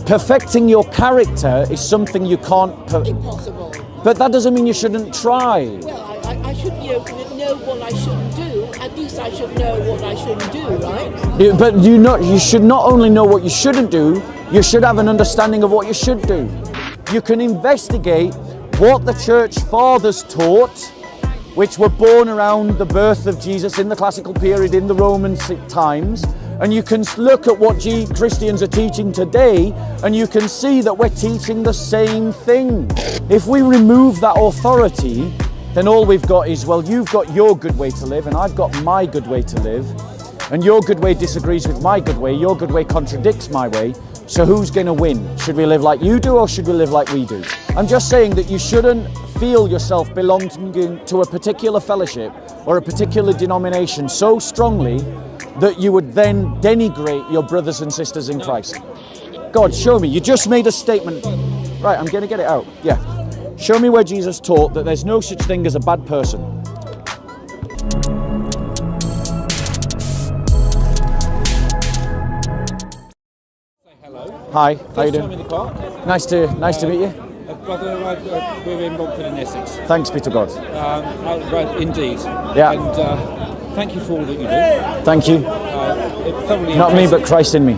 perfecting your character is something you can't... Impossible. But that doesn't mean you shouldn't try. Well, I should know what I shouldn't do. At least I should know what I shouldn't do, right? But you should not only know what you shouldn't do, you should have an understanding of what you should do. You can investigate what the church fathers taught, which were born around the birth of Jesus in the classical period in the Roman times, and you can look at what Christians are teaching today, and you can see that we're teaching the same thing. If we remove that authority, then all we've got is, well, you've got your good way to live, and I've got my good way to live, and your good way disagrees with my good way, your good way contradicts my way, so who's going to win? Should we live like you do, or should we live like we do? I'm just saying that you shouldn't feel yourself belonging to a particular fellowship or a particular denomination so strongly that you would then denigrate your brothers and sisters in Christ. God, show me. You just made a statement. Right, I'm going to get it out. Yeah. Show me where Jesus taught that there's no such thing as a bad person. Hello. Hi, how you First time doing? in the car. Nice to meet you. Brother, we're in Romford in Essex. Thanks be to God. Right, indeed. Yeah. And thank you for all that you do. Thank you. It's thoroughly Not me, impressive. but Christ in me.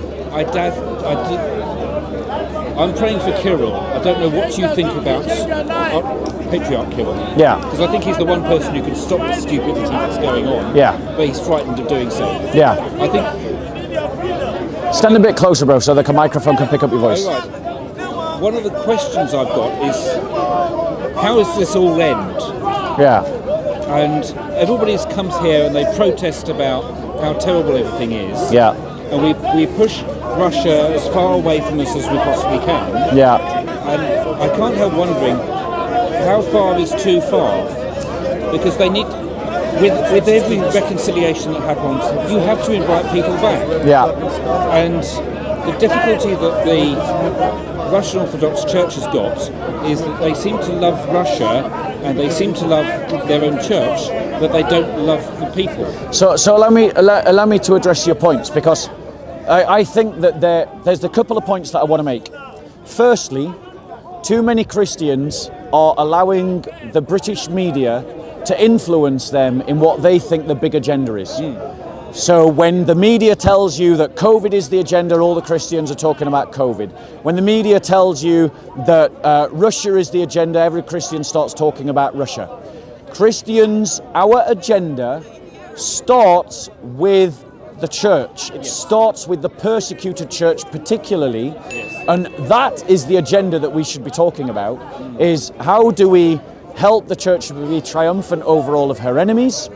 I'm praying for Kirill. I don't know what you think about Patriarch Kirill. Yeah. Because I think he's the one person who can stop the stupidity that's going on. Yeah. But he's frightened of doing so. Yeah. I think. Stand a bit closer, bro, so the microphone can pick up your voice. Oh, right. One of the questions I've got is, how does this all end? Yeah. And everybody comes here and they protest about how terrible everything is. Yeah. And we push Russia as far away from us as we possibly can. Yeah. And I can't help wondering, how far is too far? Because they need, with every reconciliation that happens, you have to invite people back. Yeah. And the difficulty that the Russian Orthodox Church has got is that they seem to love Russia and they seem to love their own church, but they don't love the people. So allow me to address your points, because I think that there's a couple of points that I want to make. Firstly, too many Christians are allowing the British media to influence them in what they think the big agenda is. So when the media tells you that COVID is the agenda, all the Christians are talking about COVID. When the media tells you that Russia is the agenda, every Christian starts talking about Russia. Christians, our agenda starts with the church. It starts with the persecuted church particularly. And that is the agenda that we should be talking about, is how do we help the church be triumphant over all of her enemies?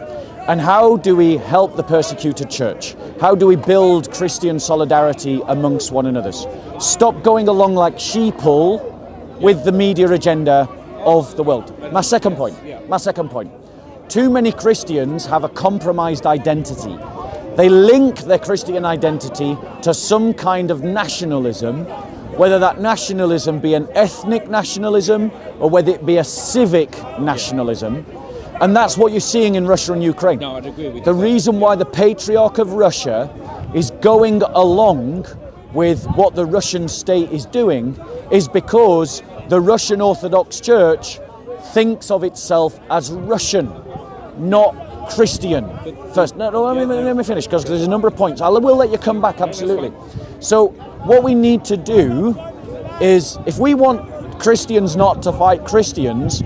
And how do we help the persecuted church? How do we build Christian solidarity amongst one another? Stop going along like sheeple with the media agenda of the world. My second point. Too many Christians have a compromised identity. They link their Christian identity to some kind of nationalism, whether that nationalism be an ethnic nationalism or whether it be a civic nationalism. And that's what you're seeing in Russia and Ukraine. No, I'd agree with you. The reason why the Patriarch of Russia is going along with what the Russian state is doing is because the Russian Orthodox Church thinks of itself as Russian, not Christian. First, let me finish, because there's a number of points. I will let you come back, absolutely. So what we need to do is, if we want Christians not to fight Christians,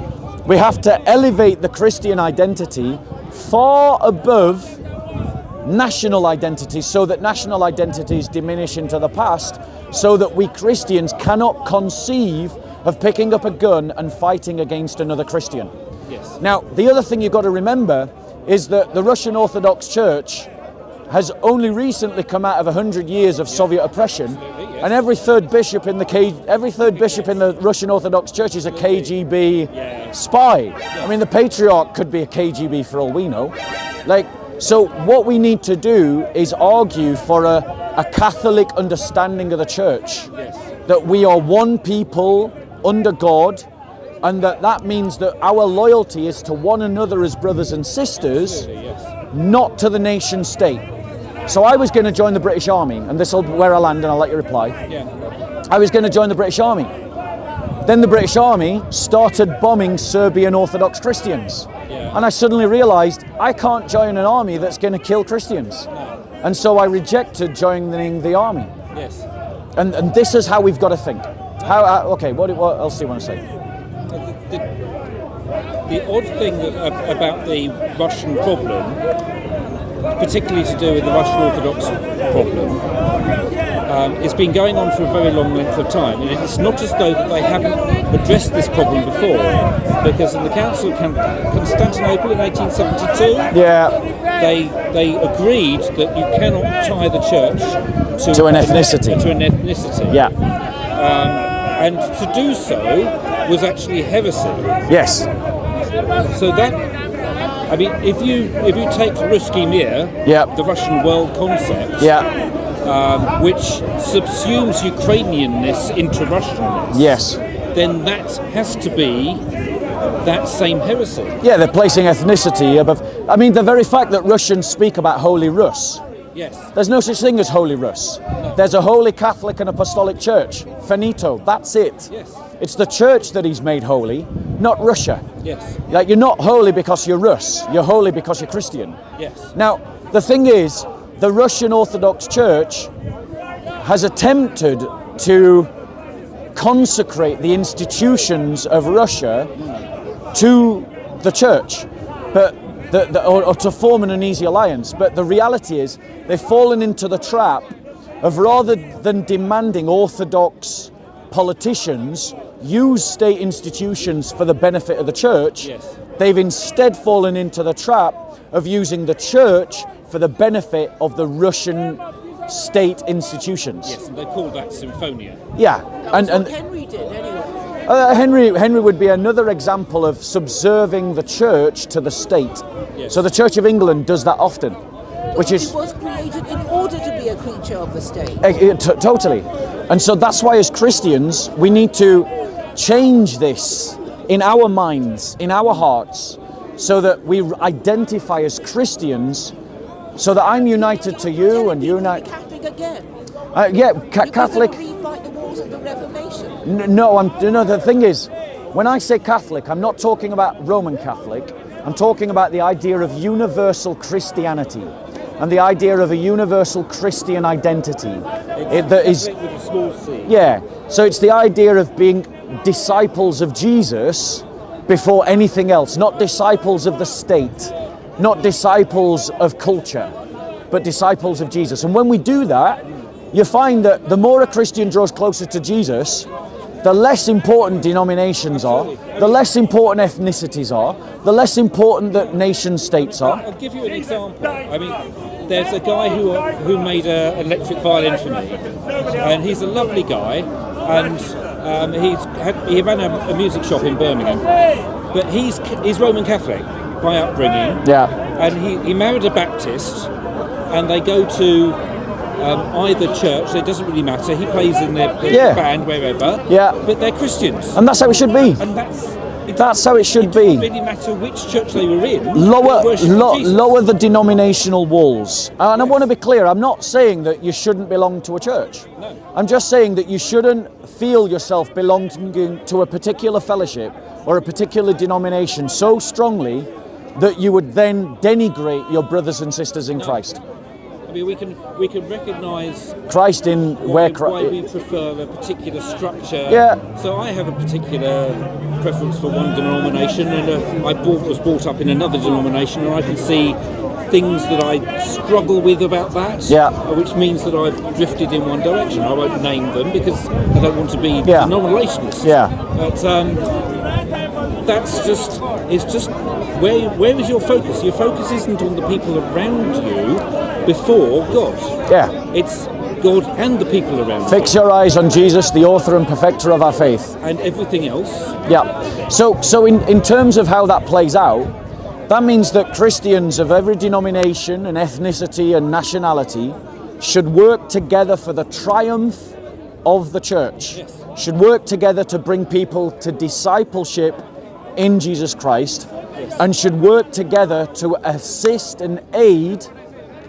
we have to elevate the Christian identity far above national identities, so that national identities diminish into the past, so that we Christians cannot conceive of picking up a gun and fighting against another Christian. Yes. Now, the other thing you've got to remember is that the Russian Orthodox Church has only recently come out of 100 years of Soviet oppression, and every third bishop in the Russian Orthodox Church is a KGB spy. I mean, the Patriarch could be a KGB for all we know. So what we need to do is argue for a Catholic understanding of the church, that we are one people under God, and that means that our loyalty is to one another as brothers and sisters, not to the nation state. So I was going to join the British Army, and this will where I land, and I'll let you reply. Yeah. I was going to join the British Army. Then the British Army started bombing Serbian Orthodox Christians. Yeah. And I suddenly realised I can't join an army that's going to kill Christians. No. And so I rejected joining the army. Yes. And this is how we've got to think. Okay, what else do you want to say? The odd thing about the Russian problem, particularly to do with the Russian Orthodox problem, it's been going on for a very long length of time, and it's not as though that they haven't addressed this problem before, because in the Council of Constantinople in 1872, they agreed that you cannot tie the church to an ethnicity. To an ethnicity. Yeah. And to do so was actually heresy. Yes. So that, I mean, if you take Ruski Mir, the Russian world concept, which subsumes Ukrainianness into Russianness, yes, then that has to be that same heresy. Yeah, they're placing ethnicity above. I mean, the very fact that Russians speak about Holy Rus. Yes. There's no such thing as Holy Rus. No. There's a Holy Catholic and Apostolic Church. Finito. That's it. Yes. It's the church that he's made holy, not Russia. Yes. Like, you're not holy because you're Rus. You're holy because you're Christian. Yes. Now, the thing is, the Russian Orthodox Church has attempted to consecrate the institutions of Russia to the church, but or to form an uneasy alliance. But the reality is, they've fallen into the trap of, rather than demanding Orthodox politicians use state institutions for the benefit of the church, yes, they've instead fallen into the trap of using the church for the benefit of the Russian state institutions. Yes, and they call that symphonia. Yeah, That's what Henry did anyway. Henry would be another example of subserving the church to the state. Yes. So the Church of England does that often, which is It was created in order to be a creature of the state. Totally. And so that's why, as Christians, we need to change this in our minds, in our hearts, so that we identify as Christians, so that I'm united to you and unite. Catholic again. Catholic. You're going to refight the wars of the Reformation. No, the thing is, when I say Catholic, I'm not talking about Roman Catholic. I'm talking about the idea of universal Christianity and the idea of a universal Christian identity. That is, with a small c. yeah. So it's the idea of being disciples of Jesus before anything else, not disciples of the state, not disciples of culture, but disciples of Jesus. And when we do that, you find that the more a Christian draws closer to Jesus, the less important denominations are, the less important ethnicities are, the less important that nation states are. I'll give you an example. I mean, there's a guy who made an electric violin for me, and he's a lovely guy, and he ran a music shop in Birmingham, but he's Roman Catholic by upbringing, and he married a Baptist, and they go to either church, it doesn't really matter. He plays in their band wherever, but they're Christians, and that's how it should be. And that's how it should be. It doesn't really matter which church they were in. Lower the denominational walls. And I want to be clear. I'm not saying that you shouldn't belong to a church. No. I'm just saying that you shouldn't feel yourself belonging to a particular fellowship or a particular denomination so strongly that you would then denigrate your brothers and sisters in Christ. I mean, we can recognise Christ in why we prefer a particular structure. Yeah. So I have a particular preference for one denomination, and I was brought up in another denomination, and I can see things that I struggle with about that. Yeah. Which means that I've drifted in one direction. I won't name them because I don't want to be denominationist. Yeah. But it's just where is your focus? Your focus isn't on the people around you before God. Yeah. It's God and the people around you. Fix your eyes on Jesus, the author and perfecter of our faith. And everything else. Yeah. So in terms of how that plays out, that means that Christians of every denomination and ethnicity and nationality should work together for the triumph of the church. Yes. Should work together to bring people to discipleship in Jesus Christ, and should work together to assist and aid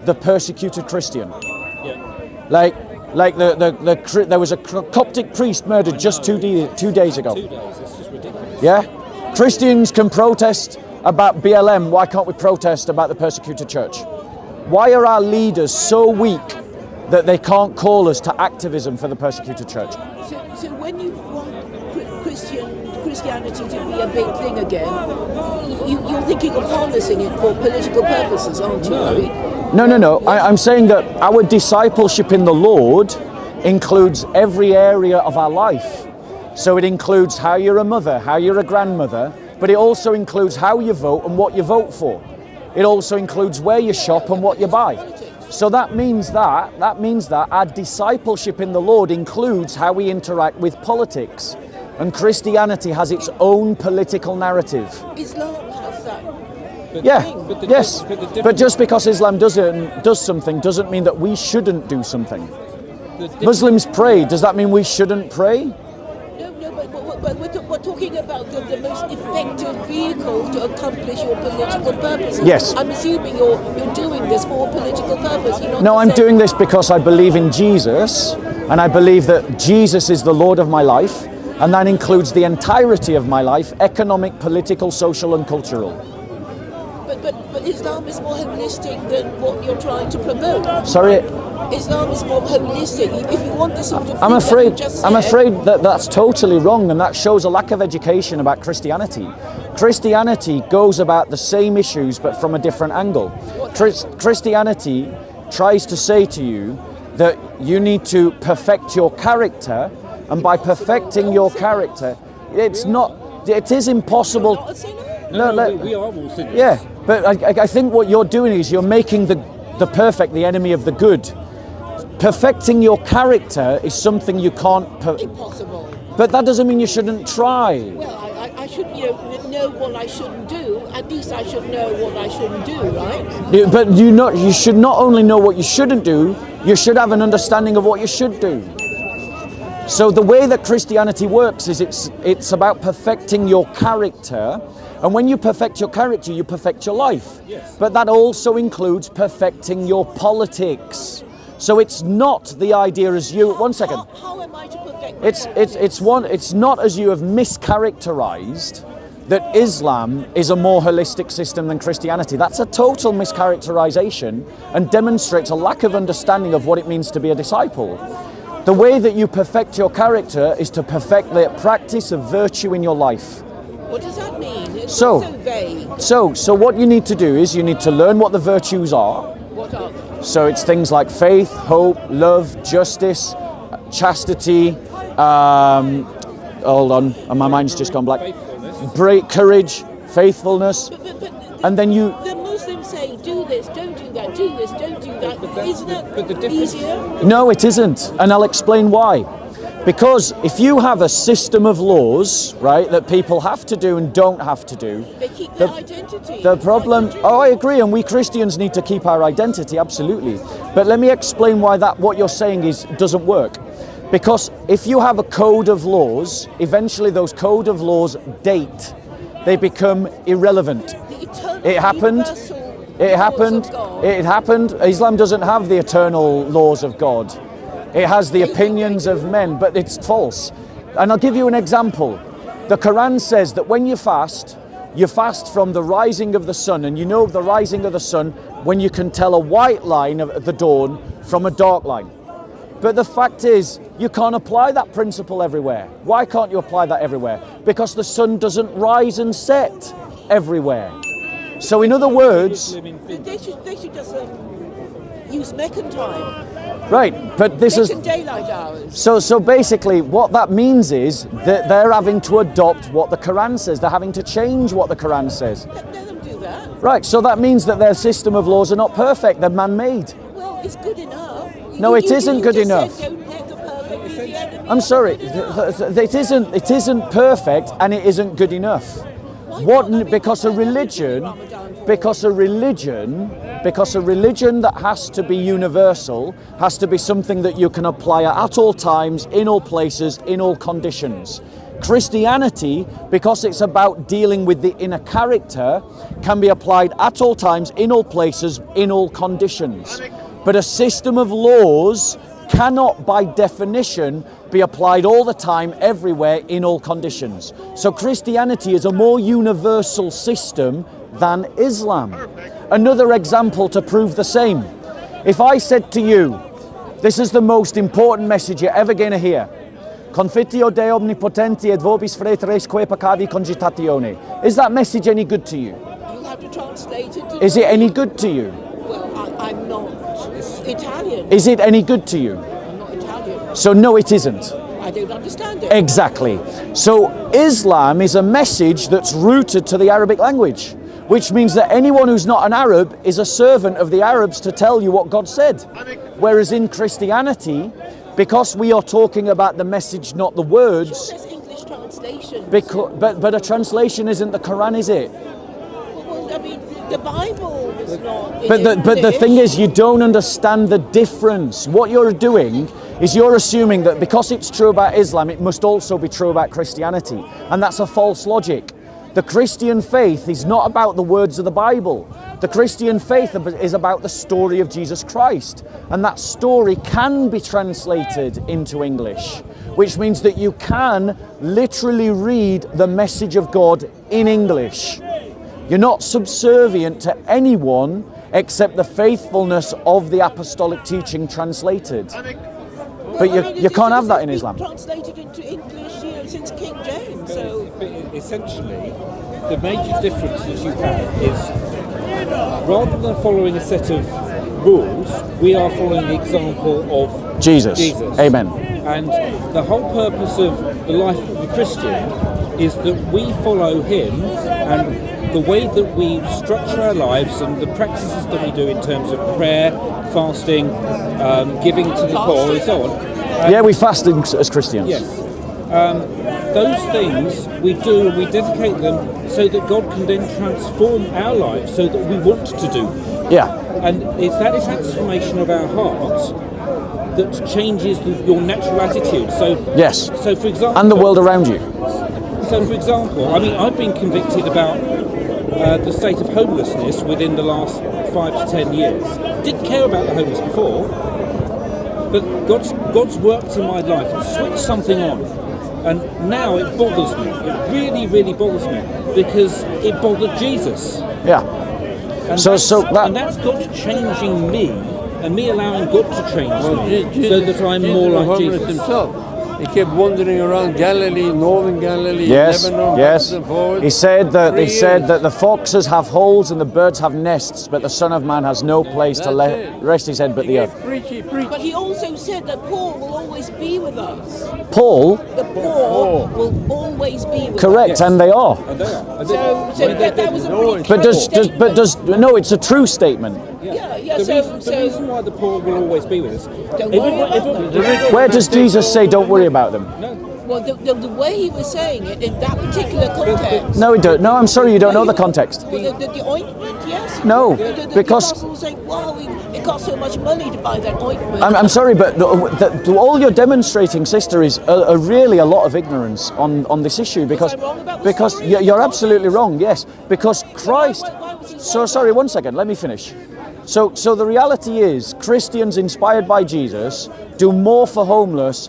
the persecuted Christian. Yeah. Like there was a Coptic priest murdered just 2 days ago. 2 days. It's just ridiculous. Yeah? Christians can protest about BLM. Why can't we protest about the persecuted church? Why are our leaders so weak that they can't call us to activism for the persecuted church? So when you want Christianity to be a big thing again, you're thinking of harnessing it for political purposes, aren't you? I mean, No. I'm saying that our discipleship in the Lord includes every area of our life. So it includes how you're a mother, how you're a grandmother, but it also includes how you vote and what you vote for. It also includes where you shop and what you buy. So that means that our discipleship in the Lord includes how we interact with politics. And Christianity has its own political narrative. Islam has that. But just because Islam does something doesn't mean that we shouldn't do something. Muslims pray. Does that mean we shouldn't pray? No, but we're talking about the most effective vehicle to accomplish your political purposes. Yes. I'm assuming you're doing this for a political purpose. No, I'm doing this because I believe in Jesus, and I believe that Jesus is the Lord of my life, and that includes the entirety of my life: economic, political, social, and cultural. But Islam is more holistic than what you're trying to promote. Sorry. Islam is more holistic. If you want the sort of I'm thing afraid that that's totally wrong, and that shows a lack of education about Christianity. Christianity goes about the same issues but from a different angle. Christianity tries to say to you that you need to perfect your character, and by perfecting your character, it is impossible. We are all sinners. Yeah, but I think what you're doing is you're making the perfect the enemy of the good. Perfecting your character is something you can't... Impossible. But that doesn't mean you shouldn't try. Well, I should know what I shouldn't do. At least I should know what I shouldn't do, right? But you should not only know what you shouldn't do, you should have an understanding of what you should do. So the way that Christianity works is it's about perfecting your character. And when you perfect your character, you perfect your life. Yes. But that also includes perfecting your politics. So it's not the idea as you... One second. How am I to perfect my It's not as you have mischaracterized that Islam is a more holistic system than Christianity. That's a total mischaracterization and demonstrates a lack of understanding of what it means to be a disciple. The way that you perfect your character is to perfect the practice of virtue in your life. What does that mean? It's So vague. So what you need to do is you need to learn what the virtues are. What are they? So it's things like faith, hope, love, justice, chastity, hold on, and my mind's just gone blank. Courage, faithfulness, and then you... The Muslims say, do this, don't do that, do this, don't do that. Isn't that easier? No, it isn't, and I'll explain why. Because if you have a system of laws, right, that people have to do and don't have to do, They keep their identity. the problem, I agree, and we Christians need to keep our identity, absolutely. But let me explain why what you're saying doesn't work. Because if you have a code of laws, eventually those code of laws date. They become irrelevant. It happened. It happened. Islam doesn't have the eternal laws of God. It has the opinions of men, but it's false. And I'll give you an example. The Quran says that when you fast from the rising of the sun, and you know the rising of the sun when you can tell a white line of the dawn from a dark line. But the fact is, you can't apply that principle everywhere. Why can't you apply that everywhere? Because the sun doesn't rise and set everywhere. So in other words... They should just use Meccan time. Right, but this is... Meccan daylight hours. So basically what that means is that they're having to adopt what the Quran says. They're having to change what the Quran says. Let them do that. Right, so that means that their system of laws are not perfect, they're man-made. Well, it's good enough. No, it isn't good enough. Said, don't let the perfect be the enemy. I'm sorry, it isn't perfect and it isn't good enough. Because a religion that has to be universal has to be something that you can apply at all times, in all places, in all conditions. Christianity, because it's about dealing with the inner character, can be applied at all times, in all places, in all conditions. But a system of laws cannot, by definition, be applied all the time, everywhere, in all conditions. So Christianity is a more universal system than Islam. Another example to prove the same. If I said to you, this is the most important message you're ever going to hear. Confitio de omnipotenti et vobis fratres que peccavi cogitatione. Is that message any good to you? You'll have to translate it. Is it any good to you? Well, I'm not Italian. Is it any good to you? I'm not Italian. So no, it isn't. I don't understand it. Exactly. So Islam is a message that's rooted to the Arabic language, which means that anyone who's not an Arab is a servant of the Arabs to tell you what God said. Whereas in Christianity, because we are talking about the message, not the words. Sure, there's English translation. But a translation isn't the Quran, is it? Well, I mean, the Bible is not. But the thing is, you don't understand the difference. What you're doing is you're assuming that because it's true about Islam, it must also be true about Christianity. And that's a false logic. The Christian faith is not about the words of the Bible. The Christian faith is about the story of Jesus Christ. And that story can be translated into English, which means that you can literally read the message of God in English. You're not subservient to anyone except the faithfulness of the apostolic teaching translated. But you can't have that in Islam. Translated into English, since King James. So Essentially, the major difference that you have is, rather than following a set of rules, we are following the example of Jesus. Amen. And the whole purpose of the life of a Christian is that we follow him, and the way that we structure our lives and the practices that we do in terms of prayer, fasting, giving to the poor, and so on. Yeah, we fast as Christians. Yes. Those things we do, we dedicate them so that God can then transform our lives so that we want to do. Yeah. And it's that transformation of our hearts that changes your natural attitude. So Yes. So for example, And the world around you. So for example, I mean, I've been convicted about the state of homelessness within the last 5 to 10 years. Didn't care about the homeless before, but God's worked in my life and switched something on. And now it bothers me. It really, really bothers me because it bothered Jesus. Yeah. And that's God changing me and me allowing God to change me so that I'm more like Jesus. Himself. He kept wandering around Galilee, northern Galilee, Yes, Lebanon, yes. backwards and forwards. He said that they 3 said years. that the foxes have holes and the birds have nests, but the Son of Man has no place to That's it. rest his head but He the kept earth. preaching. but he also said that Paul will always be with us. Paul, The poor will always be with correct, us. and they are. And they are. So that was a pretty But true statement. no, it's a true statement. Yeah. The reason why the poor will always be with us. Don't worry about them. Where does Jesus say don't worry about them? Well, the way he was saying it in that particular context. No, we don't. No, I'm sorry, you don't know the context. Well, the ointment, yes. No, the because- apostles saying, "Wow, it cost so much money to buy that ointment." I'm sorry, but all you're demonstrating, sister, is really a lot of ignorance on this issue because I wrong about the because story? you're absolutely wrong. Yes, because Christ. why was he So wrong? sorry, one second. Let me finish. So the reality is, Christians inspired by Jesus do more for homeless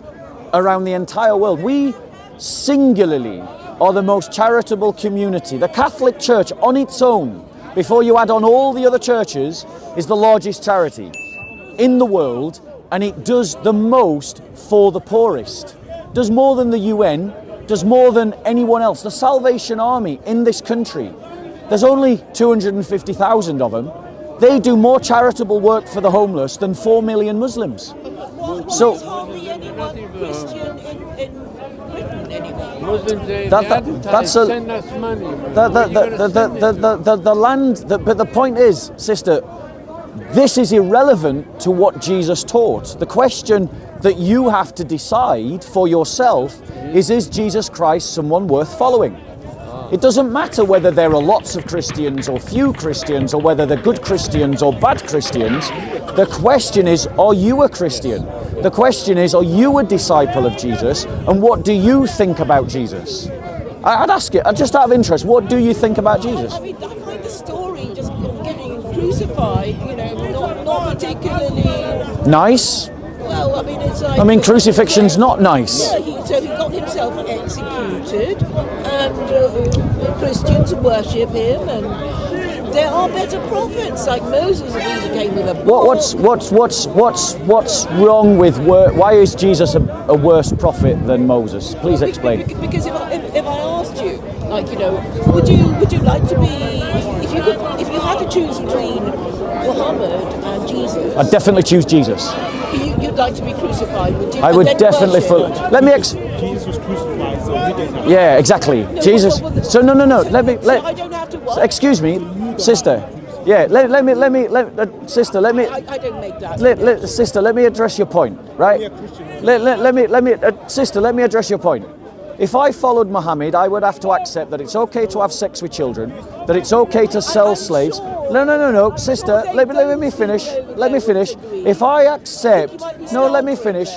around the entire world. We singularly are the most charitable community. The Catholic Church on its own, before you add on all the other churches, is the largest charity in the world, and it does the most for the poorest. Does more than the UN, does more than anyone else. The Salvation Army in this country, there's only 250,000 of them. They do more charitable work for the homeless than 4 million Muslims. So- There's hardly anyone Christian in Britain anymore. Muslims, they That's advertise, a- send us money. The land, but the point is, sister, this is irrelevant to what Jesus taught. The question that you have to decide for yourself is Jesus Christ someone worth following? It doesn't matter whether there are lots of Christians or few Christians, or whether they're good Christians or bad Christians. The question is, are you a Christian? The question is, are you a disciple of Jesus? And what do you think about Jesus? I'd ask it, just out of interest, what do you think about Jesus? I mean, I find the story just of getting crucified, you know, not particularly Nice? well. I mean, it's like. I mean, crucifixion's not nice. Yeah, so he got himself executed, and Christians worship him, and there are better prophets like Moses, and he came with a book. What's wrong with why is Jesus a worse prophet than Moses? Please explain. Because if I asked you, like, you know, would you like to be, if you had to choose between Muhammad and Jesus? I'd definitely choose Jesus. You'd like to be crucified, would you? I would definitely. Let me. Jesus was crucified, so he didn't have. Yeah, exactly. No, Jesus. So no. Let me. I don't have to what? Excuse me, sister. Yeah. Sister. Let me. I don't make that. Sister, let me address your point, right? Sister, let me address your point. If I followed Muhammad, I would have to accept that it's okay to have sex with children, that it's okay to sell slaves. No, sister, let me finish. Let me finish. If I accept, no, let me finish.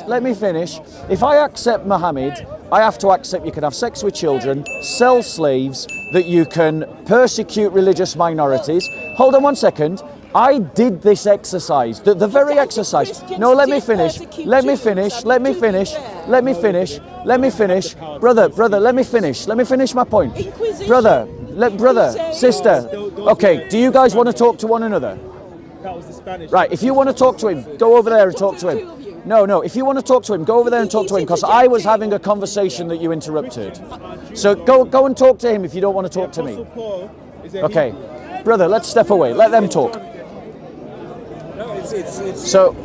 If I accept Muhammad, I have to accept you can have sex with children, sell slaves, that you can persecute religious minorities. Hold on one second. I did this exercise, the very exercise. No, let me finish. Let me finish. Brother, let me finish. Let me finish my point. Brother, sister. Okay, do you guys want to talk to one another? That was the Spanish. Right, if you want to talk to him, go over there and talk to him. No, if you want to talk to him, go over there and talk to him, because I was having a conversation that you interrupted. So go and talk to him if you don't want to talk to me. Okay, brother, let's step away. Let them talk. So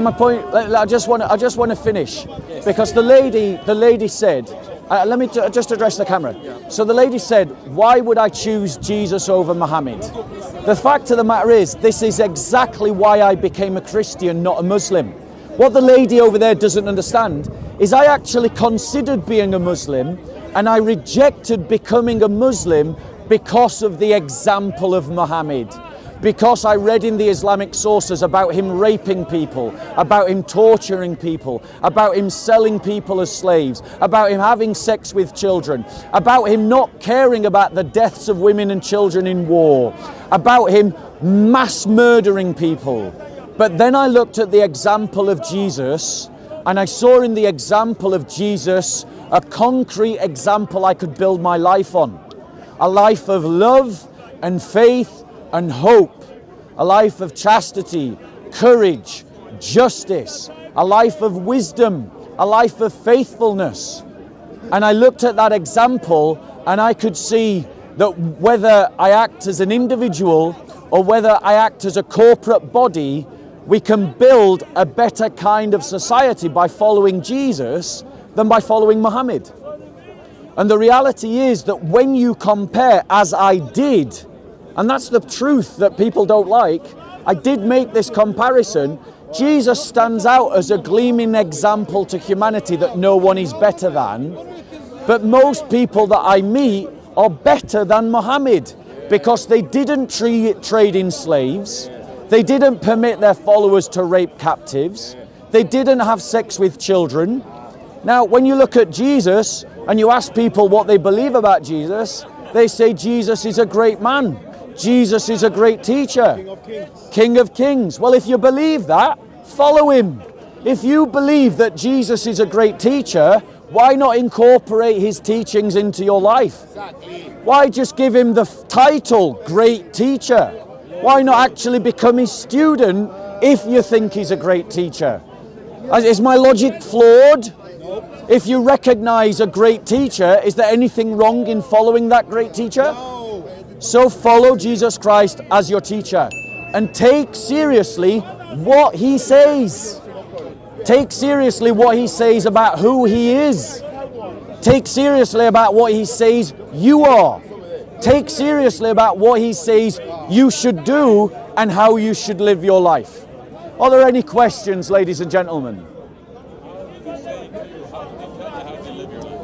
my point. I just want to finish, because the lady said. Let me just address the camera. So the lady said, "Why would I choose Jesus over Muhammad?" The fact of the matter is, this is exactly why I became a Christian, not a Muslim. What the lady over there doesn't understand is I actually considered being a Muslim, and I rejected becoming a Muslim because of the example of Muhammad. Because I read in the Islamic sources about him raping people, about him torturing people, about him selling people as slaves, about him having sex with children, about him not caring about the deaths of women and children in war, about him mass murdering people. But then I looked at the example of Jesus, and I saw in the example of Jesus a concrete example I could build my life on. A life of love and faith and hope, a life of chastity, courage, justice, a life of wisdom, a life of faithfulness. And I looked at that example, and I could see that whether I act as an individual or whether I act as a corporate body, we can build a better kind of society by following Jesus than by following Muhammad. And the reality is that when you compare, as I did, and that's the truth that people don't like, I did make this comparison. Jesus stands out as a gleaming example to humanity that no one is better than. But most people that I meet are better than Muhammad, because they didn't trade in slaves. They didn't permit their followers to rape captives. They didn't have sex with children. Now, when you look at Jesus and you ask people what they believe about Jesus, they say Jesus is a great man. Jesus is a great teacher. King of Kings. Well, if you believe that, follow him. If you believe that Jesus is a great teacher, why not incorporate his teachings into your life? Why just give him the title, great teacher? Why not actually become his student if you think he's a great teacher? Is my logic flawed? If you recognize a great teacher, is there anything wrong in following that great teacher? So follow Jesus Christ as your teacher and take seriously what he says. Take seriously what he says about who he is. Take seriously about what he says you are. Take seriously about what he says you should do and how you should live your life. Are there any questions, ladies and gentlemen?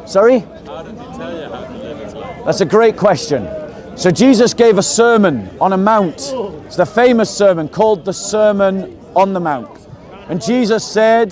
Sorry? That's a great question. So Jesus gave a sermon on a mount. It's the famous sermon called the Sermon on the Mount. And Jesus said,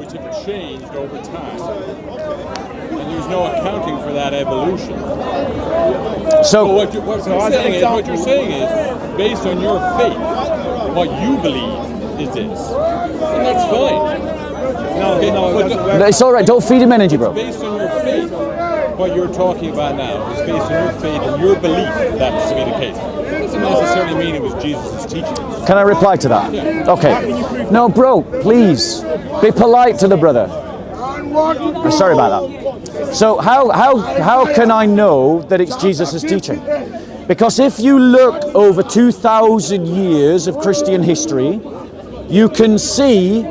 which have changed over time. And there's no accounting for that evolution. So What you're saying is, based on your faith, what you believe is this. And that's fine. it's all right. Don't feed him energy, bro. Based on your faith, what you're talking about now is based on your faith and your belief that to be the case. It doesn't necessarily mean it was Jesus' teaching. Can I reply to that? Okay. No, bro, please be polite to the brother. Sorry about that. So how can I know that it's Jesus' teaching? Because if you look over 2,000 years of Christian history, you can see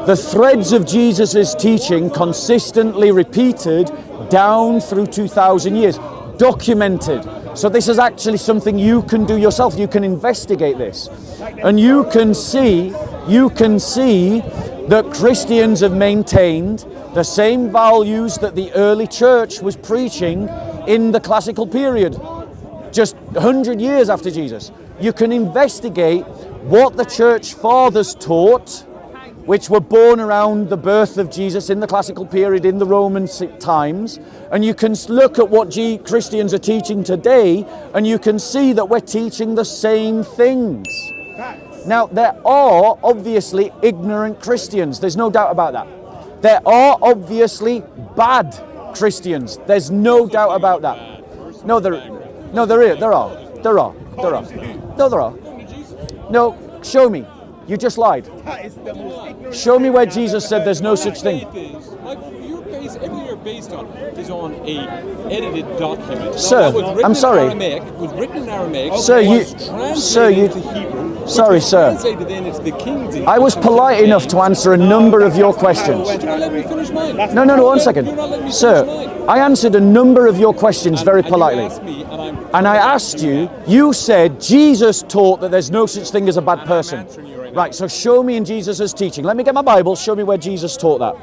the threads of Jesus' teaching consistently repeated down through 2,000 years, documented. So this is actually something you can do yourself. You can investigate this. And you can see that Christians have maintained the same values that the early church was preaching in the classical period, just 100 years after Jesus. You can investigate what the church fathers taught, which were born around the birth of Jesus in the classical period in the Roman times, and you can look at what Christians are teaching today, and you can see that we're teaching the same things. Now, there are obviously ignorant Christians, there's no doubt about that. There are obviously bad Christians, there's no doubt about that. No, there are. No, show me. You just lied. Show me where Jesus said there's no such thing. Everything you're based on is on a edited document. Sir, I'm sorry. It was written in Aramaic. Sir, into Hebrew. Sorry, sir. Translated then into the King's English. I was polite enough to answer a number of your questions. You're not letting me finish mine. No, 1 second. You're not letting me Sir, finish mine. I answered a number of your questions very politely. You asked me, And I asked you, you said Jesus taught that there's no such thing as a bad person. Right, so show me in Jesus' teaching. Let me get my Bible, show me where Jesus taught that.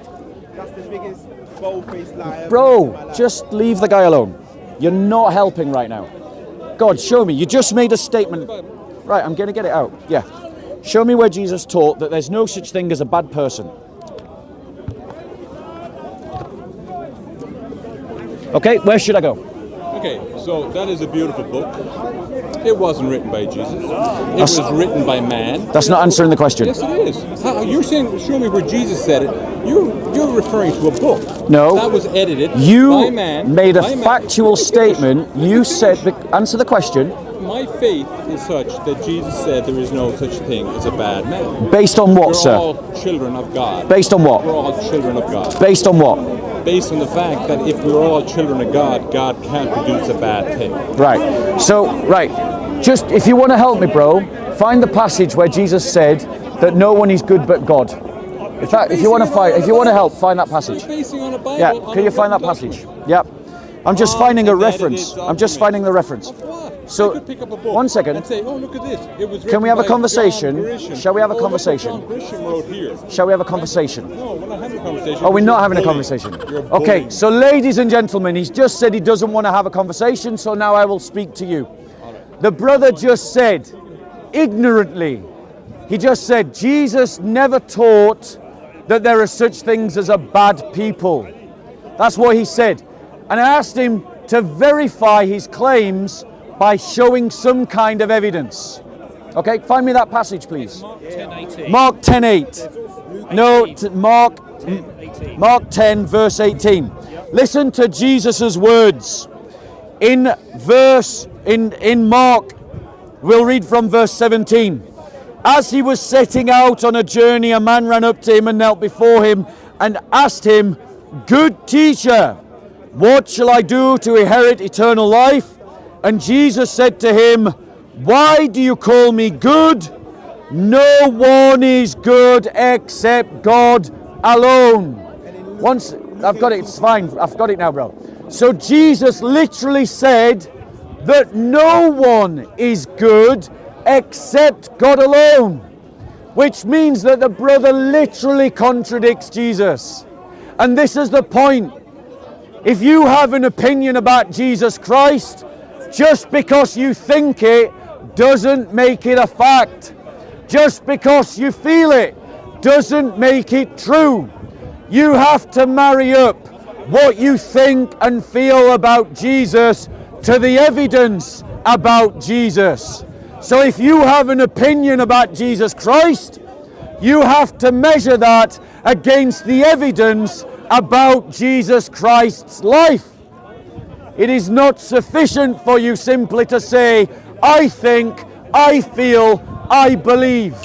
That's the biggest bold-faced lie. Bro, just leave the guy alone. You're not helping right now. God, show me. You just made a statement. Right, I'm going to get it out. Yeah. Show me where Jesus taught that there's no such thing as a bad person. Okay, where should I go? Okay, so that is a beautiful book. It wasn't written by Jesus. It was written by man. That's not answering the question. Yes, it is. You're saying, show me where Jesus said it. You're referring to a book. No. That was edited You by man. made a factual statement. You said, answer the question. My faith is such that Jesus said there is no such thing as a bad man. Based on what, We're sir? all children of God. Based on what? We're all children of God. Based on what? Based on the fact that if we're all children of God, God can't produce a bad thing. Right. So, just if you want to help me, bro, find the passage where Jesus said that no one is good but God. If you want to help, find that passage. Yeah, can you find that passage? Yeah. I'm just finding a reference. I'm just finding the reference. So, I could pick up a book 1 second. and say, oh, look at this. It was Can we have a written by conversation? John Grisham. Shall we have a Oh, look what conversation? John Grisham wrote here. Shall we have a conversation? No, we're not having a conversation. Oh, we're not You're having a bullying. conversation. You're Okay, bullying. so ladies and gentlemen, he's just said he doesn't want to have a conversation, so now I will speak to you. The brother just said, ignorantly, he just said, Jesus never taught that there are such things as a bad people. That's what he said. And I asked him to verify his claims by showing some kind of evidence. Okay, find me that passage, please. Mark 10:8. No, Mark 10, verse 18. Listen to Jesus' words. In Mark, we'll read from verse 17. As he was setting out on a journey, a man ran up to him and knelt before him and asked him, "Good teacher, what shall I do to inherit eternal life?" And Jesus said to him, "Why do you call me good? No one is good except God alone." Once I've got it, it's fine. I've got it now, bro. So Jesus literally said that no one is good except God alone, which means that the brother literally contradicts Jesus. And this is the point. If you have an opinion about Jesus Christ, just because you think it doesn't make it a fact. Just because you feel it doesn't make it true. You have to marry up what you think and feel about Jesus to the evidence about Jesus. So if you have an opinion about Jesus Christ, you have to measure that against the evidence about Jesus Christ's life. It is not sufficient for you simply to say, I think, I feel, I believe.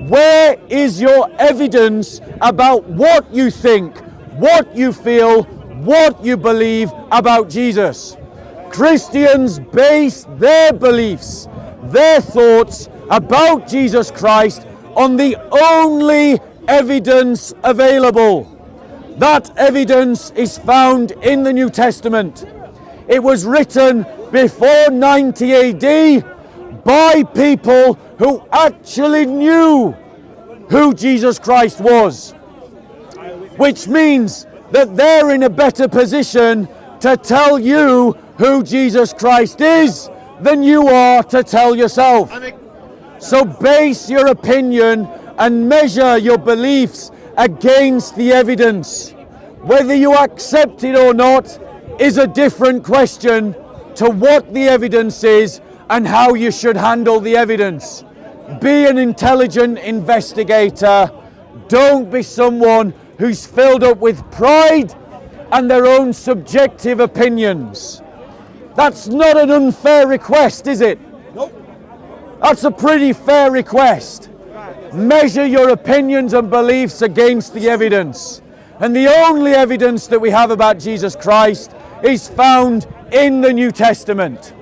Where is your evidence about what you think, what you feel, what you believe about Jesus? Christians base their beliefs, their thoughts about Jesus Christ on the only evidence available. That evidence is found in the New Testament. It was written before 90 AD by people who actually knew who Jesus Christ was, which means that they're in a better position to tell you who Jesus Christ is than you are to tell yourself. So base your opinion and measure your beliefs against the evidence. Whether you accept it or not is a different question to what the evidence is and how you should handle the evidence. Be an intelligent investigator. Don't be someone who's filled up with pride and their own subjective opinions. That's not an unfair request, is it? Nope. That's a pretty fair request. Measure your opinions and beliefs against the evidence. And the only evidence that we have about Jesus Christ is found in the New Testament.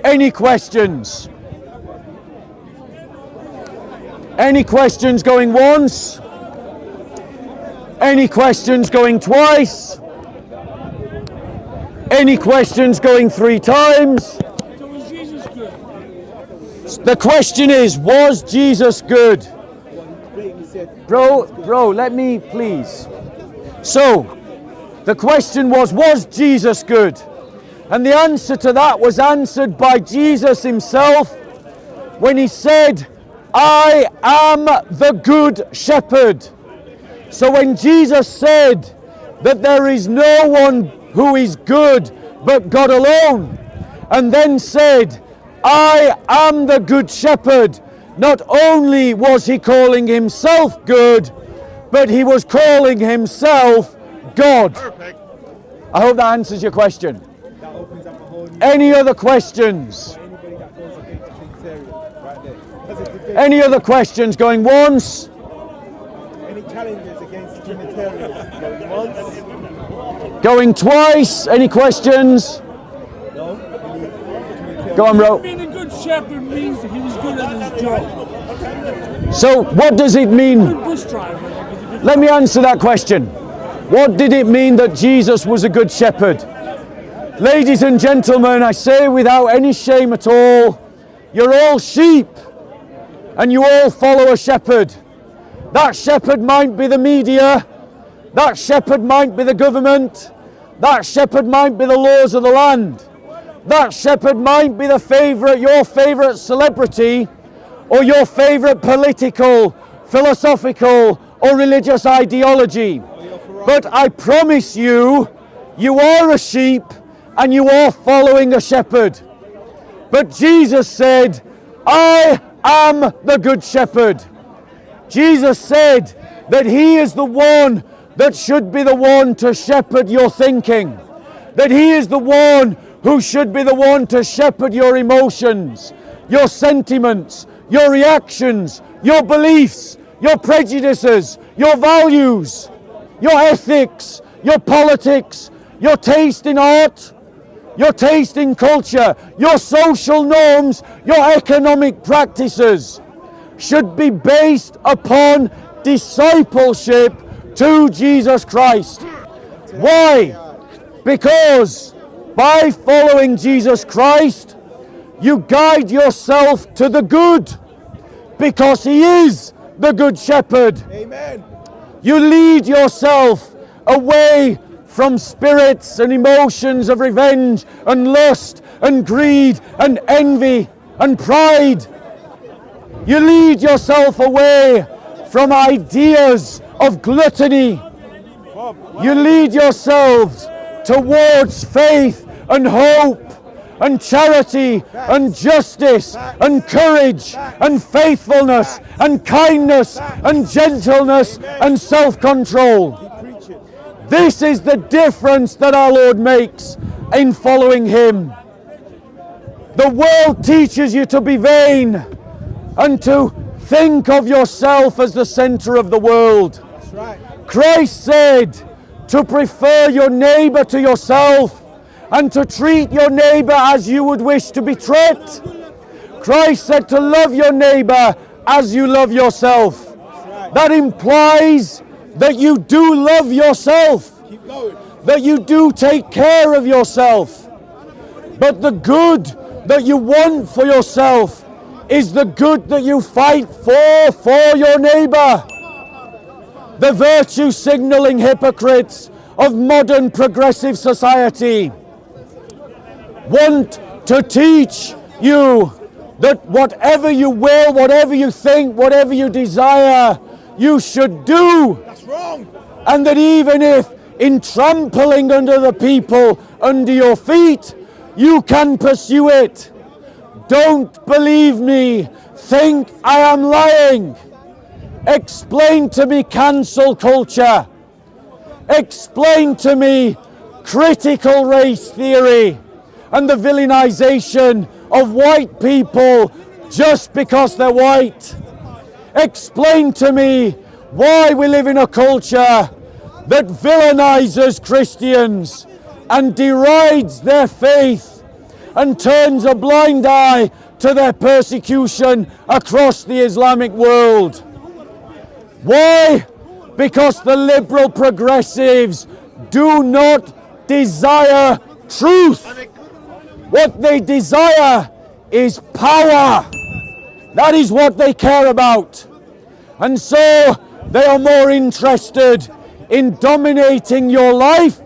Any questions? Any questions going once? Any questions going twice? Any questions going 3 times? So was Jesus good? The question is, was Jesus good? Bro, let me please. So, the question was Jesus good? And the answer to that was answered by Jesus himself when he said, I am the good shepherd. So when Jesus said that there is no one who is good but God alone, and then said, I am the good shepherd, not only was he calling himself good, but he was calling himself God. Perfect. I hope that answers your question. That opens up a whole new Any other questions? anybody that goes against the Trinitarian right there. Because it's debate. Any other questions going once? Any challenges against the Trinitarians going once? Going twice? Any questions? No? Any Trinitarians? Go on, bro. Being a good shepherd means that he was good at his job. So what does it mean? Good bus driver. Like, he's a good Let me answer that question. What did it mean that Jesus was a good shepherd? Ladies and gentlemen, I say without any shame at all, you're all sheep and you all follow a shepherd. That shepherd might be the media, that shepherd might be the government, that shepherd might be the laws of the land, that shepherd might be your favourite celebrity or your favourite political, philosophical or religious ideology. But I promise you, you are a sheep and you are following a shepherd. But Jesus said, I am the good shepherd. Jesus said that he is the one that should be the one to shepherd your thinking. That he is the one who should be the one to shepherd your emotions, your sentiments, your reactions, your beliefs, your prejudices, your values, your ethics, your politics, your taste in art, your taste in culture, your social norms, your economic practices should be based upon discipleship to Jesus Christ. Why? Because by following Jesus Christ, you guide yourself to the good, because he is the good shepherd. Amen. You lead yourself away from spirits and emotions of revenge and lust and greed and envy and pride. You lead yourself away from ideas of gluttony You lead yourselves towards faith and hope and charity and justice and courage and faithfulness and kindness and gentleness and self-control. This is the difference that our Lord makes in following him. The world teaches you to be vain and to think of yourself as the center of the world. That's right. Christ said to prefer your neighbor to yourself and to treat your neighbor as you would wish to be treated. Christ said to love your neighbor as you love yourself. That implies that you do love yourself, Keep going. that you do take care of yourself. But the good that you want for yourself is the good that you fight for your neighbor. The virtue signaling hypocrites of modern progressive society want to teach you that whatever you will, whatever you think, whatever you desire, you should do. That's wrong. And that even if in trampling under the people under your feet, you can pursue it. Don't believe me. Think I am lying. Explain to me cancel culture. Explain to me critical race theory and the villainization of white people just because they're white. Explain to me why we live in a culture that villainizes Christians and derides their faith and turns a blind eye to their persecution across the Islamic world. Why? Because the liberal progressives do not desire truth. What they desire is power. That is what they care about. And so they are more interested in dominating your life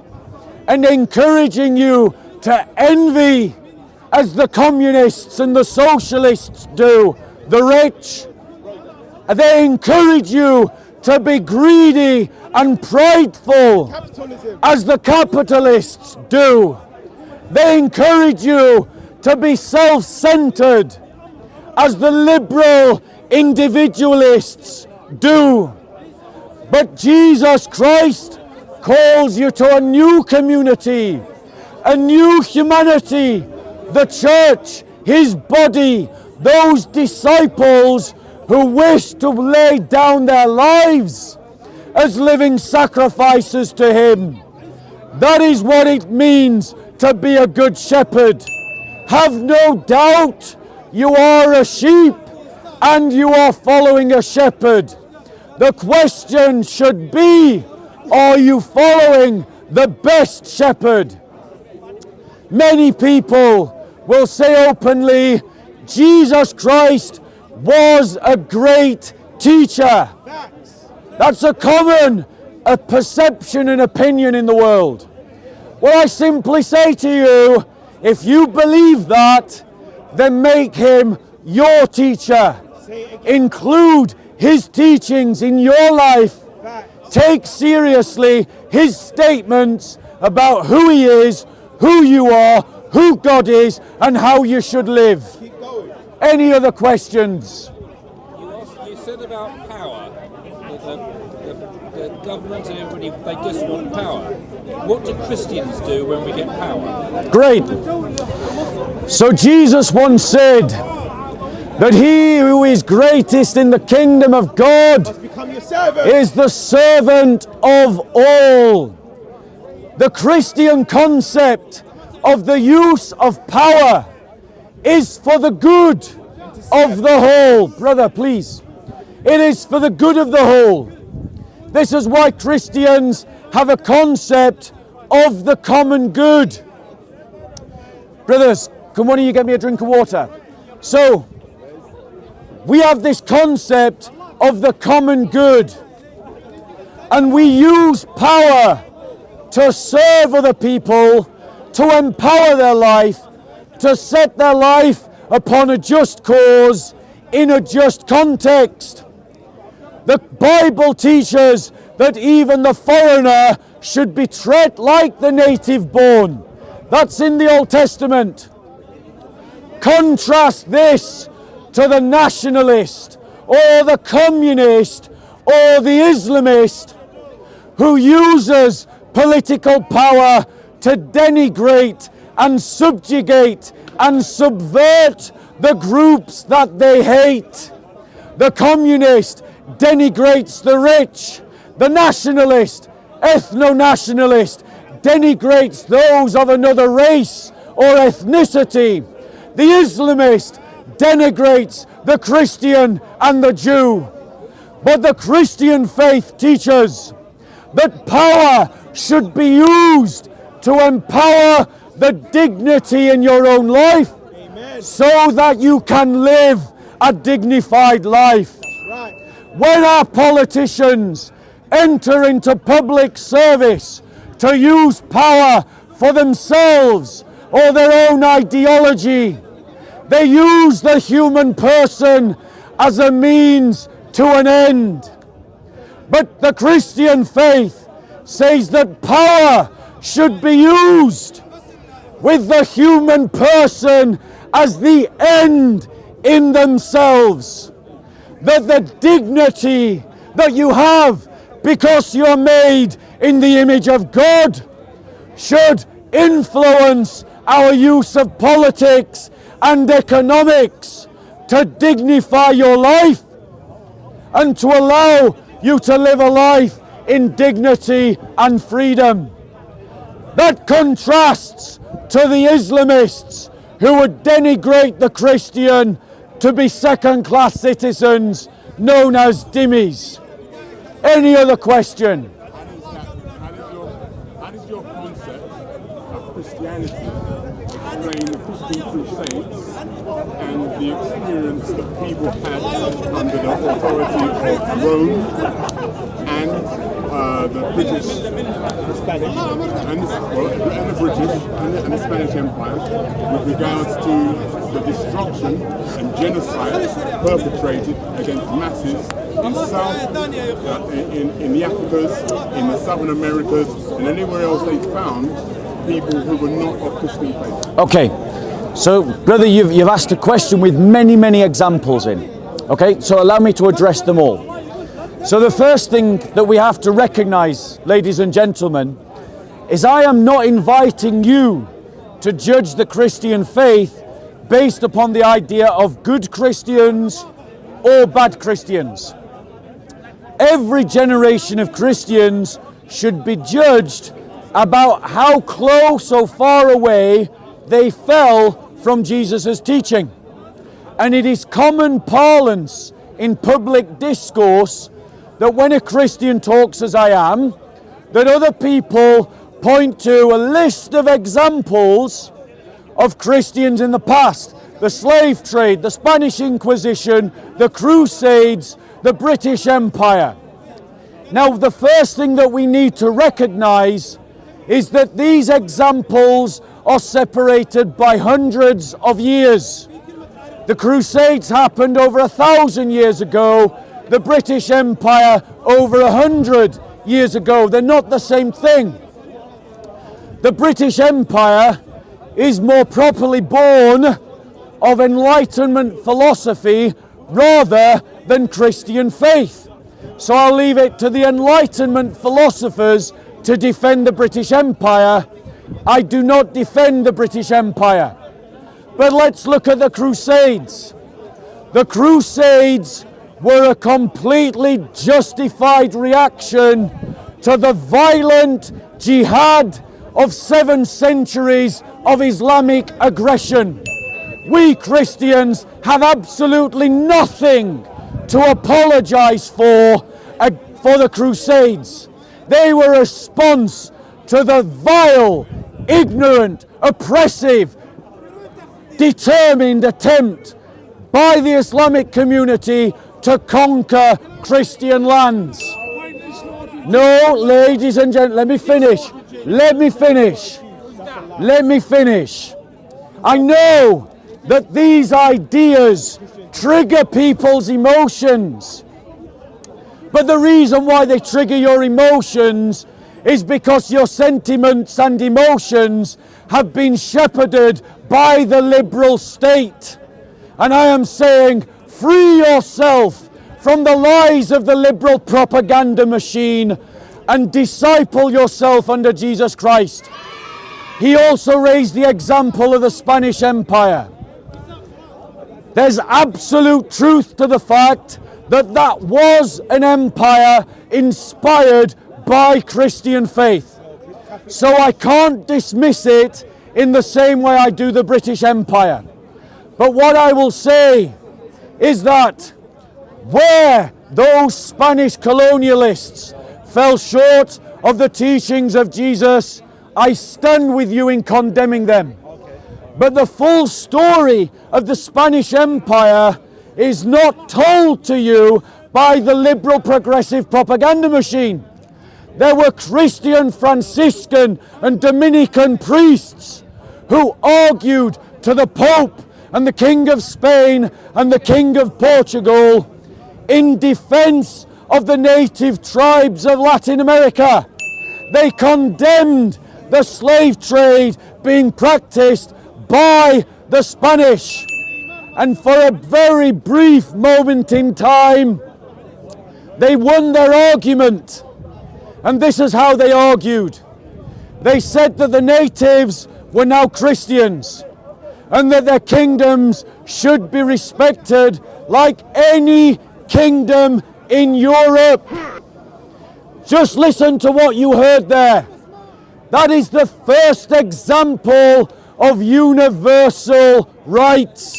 and encouraging you to envy, as the communists and the socialists do, the rich. They encourage you to be greedy and prideful, Capitalism. as the capitalists do. They encourage you to be self-centered, as the liberal individualists do. But Jesus Christ calls you to a new community, a new humanity, the church, his body, those disciples who wish to lay down their lives as living sacrifices to him. That is what it means to be a good shepherd. Have no doubt you are a sheep and you are following a shepherd. The question should be, are you following the best shepherd? Many people will say openly, Jesus Christ was a great teacher. That's a common perception and opinion in the world. Well, I simply say to you, if you believe that, then make him your teacher. Include his teachings in your life. Take seriously his statements about who he is, who you are, who God is, and how you should live. Any other questions? You said about power, the government and everybody, they just want power. What do Christians do when we get power? Great. So Jesus once said that he who is greatest in the kingdom of God Become your servant. is the servant of all. The Christian concept of the use of power is for the good of the whole. Brother, please. It is for the good of the whole. This is why Christians have a concept of the common good. Brothers, can one of you get me a drink of water? So, we have this concept of the common good, and we use power to serve other people, to empower their life, to set their life upon a just cause in a just context. The Bible teaches that even the foreigner should be tread like the native born. That's in the Old Testament. Contrast this to the nationalist or the communist or the Islamist who uses political power to denigrate and subjugate and subvert the groups that they hate. The communist denigrates the rich. The nationalist, ethno-nationalist, denigrates those of another race or ethnicity. The Islamist denigrates the Christian and the Jew. But the Christian faith teaches that power should be used to empower the dignity in your own life, so that you can live a dignified life. When our politicians enter into public service to use power for themselves or their own ideology, they use the human person as a means to an end. But the Christian faith says that power should be used with the human person as the end in themselves. That the dignity that you have because you are made in the image of God should influence our use of politics and economics to dignify your life and to allow you to live a life in dignity and freedom. That contrasts to the Islamists who would denigrate the Christian to be second-class citizens known as dhimmis. Any other question? How does your concept of Christianity explain the Christian Crusades and the experience that people had under the authority of Rome and the British, Spanish, and the British and the Spanish Empire with regards to the destruction and genocide perpetrated against masses in South, in the Africas, in the Southern Americas, and anywhere else they found people who were not of Christian faith? Okay, so brother, you've asked a question with many examples in. Okay, so allow me to address them all. So the first thing that we have to recognize, ladies and gentlemen, is I am not inviting you to judge the Christian faith based upon the idea of good Christians or bad Christians. Every generation of Christians should be judged about how close or far away they fell from Jesus' teaching. And it is common parlance in public discourse that when a Christian talks as I am, that other people point to a list of examples of Christians in the past. The slave trade, the Spanish Inquisition, the Crusades, the British Empire. Now, the first thing that we need to recognize is that these examples are separated by hundreds of years. The Crusades happened over 1,000 years ago. The British Empire over 100 years ago. They're not the same thing. The British Empire is more properly born of Enlightenment philosophy rather than Christian faith. So I'll leave it to the Enlightenment philosophers to defend the British Empire. I do not defend the British Empire. But let's look at the Crusades. The Crusades were a completely justified reaction to the violent jihad of 7 centuries of Islamic aggression. We Christians have absolutely nothing to apologize for the Crusades. They were a response to the vile, ignorant, oppressive, determined attempt by the Islamic community to conquer Christian lands. No, ladies and gentlemen, let me finish. I know that these ideas trigger people's emotions. But the reason why they trigger your emotions is because your sentiments and emotions have been shepherded by the liberal state. And I am saying, free yourself from the lies of the liberal propaganda machine and disciple yourself under Jesus Christ. He also raised the example of the Spanish Empire. There's absolute truth to the fact that that was an empire inspired by Christian faith. So I can't dismiss it in the same way I do the British Empire. But what I will say is that where those Spanish colonialists fell short of the teachings of Jesus, I stand with you in condemning them. But the full story of the Spanish Empire is not told to you by the liberal progressive propaganda machine. There were Christian, Franciscan and Dominican priests who argued to the Pope and the King of Spain and the King of Portugal in defense of the native tribes of Latin America. They condemned the slave trade being practiced by the Spanish. And for a very brief moment in time, they won their argument. And this is how they argued. They said that the natives were now Christians and that their kingdoms should be respected like any kingdom in Europe. Just listen to what you heard there. That is the first example of universal rights,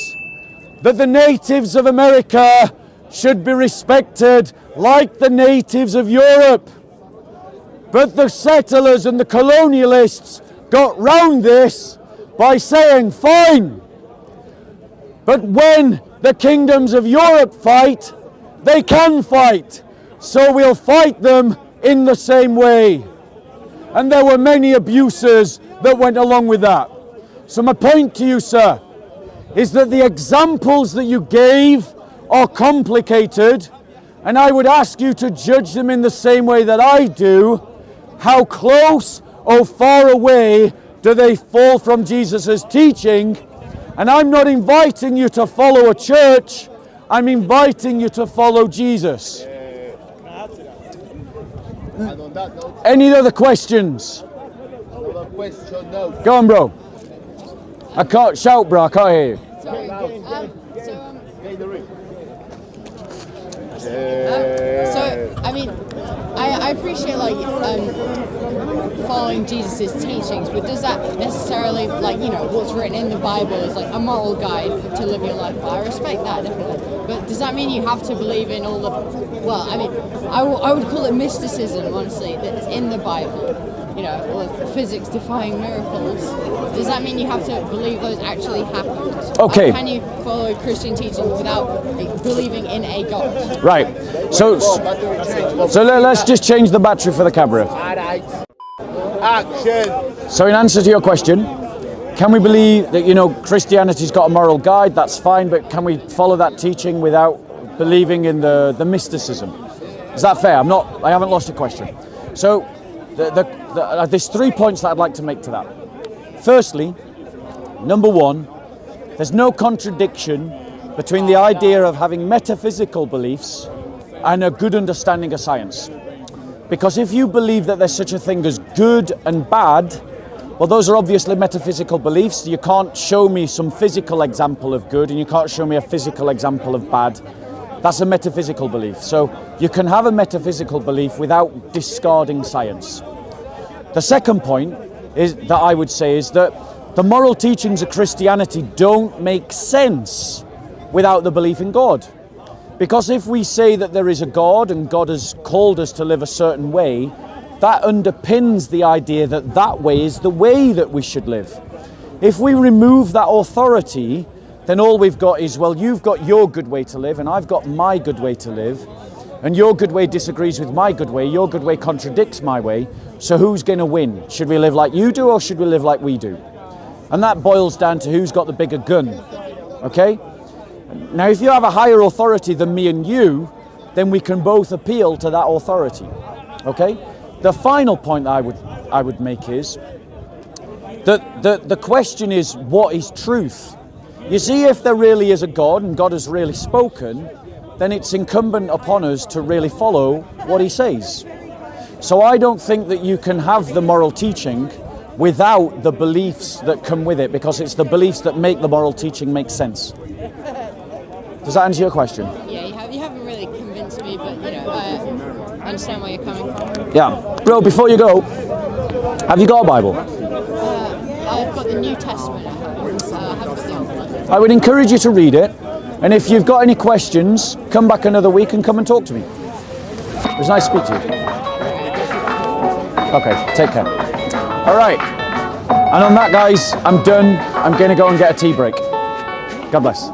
that the natives of America should be respected like the natives of Europe. But the settlers and the colonialists got round this by saying, fine, but when the kingdoms of Europe fight, they can fight, so we'll fight them in the same way. And there were many abuses that went along with that. So my point to you, sir, is that the examples that you gave are complicated, and I would ask you to judge them in the same way that I do. How close or far away do they fall from Jesus' teaching? And I'm not inviting you to follow a church, I'm inviting you to follow Jesus. Any other questions? Go on, bro. I can't shout, bro. I can't hear you. Sorry. I mean, I appreciate following Jesus' teachings, but does that necessarily, what's written in the Bible is like a moral guide to live your life by? I respect that definitely, but does that mean you have to believe in all the? Well, I mean, I would call it mysticism, honestly, that's in the Bible. Or physics-defying miracles. Does that mean you have to believe those actually happened? Okay. Or can you follow Christian teachings without believing in a God? Right. So let's just change the battery for the camera. Action. So in answer to your question, can we believe that Christianity's got a moral guide? That's fine, but can we follow that teaching without believing in the mysticism? Is that fair? I haven't lost your question. So. There's 3 points that I'd like to make to that. Firstly, number one, there's no contradiction between the idea of having metaphysical beliefs and a good understanding of science. Because if you believe that there's such a thing as good and bad, well, those are obviously metaphysical beliefs. You can't show me some physical example of good and you can't show me a physical example of bad. That's a metaphysical belief. So you can have a metaphysical belief without discarding science. The second point that I would say is that the moral teachings of Christianity don't make sense without the belief in God. Because if we say that there is a God and God has called us to live a certain way, that underpins the idea that that way is the way that we should live. If we remove that authority, then all we've got is, well, you've got your good way to live and I've got my good way to live, and your good way disagrees with my good way, your good way contradicts my way, so who's going to win? Should we live like you do or should we live like we do? And that boils down to who's got the bigger gun, okay? Now, if you have a higher authority than me and you, then we can both appeal to that authority, okay? The final point I would make is that the question is, what is truth? You see, if there really is a God and God has really spoken, then it's incumbent upon us to really follow what he says. So I don't think that you can have the moral teaching without the beliefs that come with it, because it's the beliefs that make the moral teaching make sense. Does that answer your question? Yeah, you haven't really convinced me, but you know, I understand where you're coming from. Yeah. Bro, before you go, have you got a Bible? I've got the New Testament at home, so I haven't got the Old one. I would encourage you to read it, and if you've got any questions, come back another week and come and talk to me. It was nice to speak to you. Okay, take care. All right, and on that, guys, I'm done. I'm going to go and get a tea break. God bless.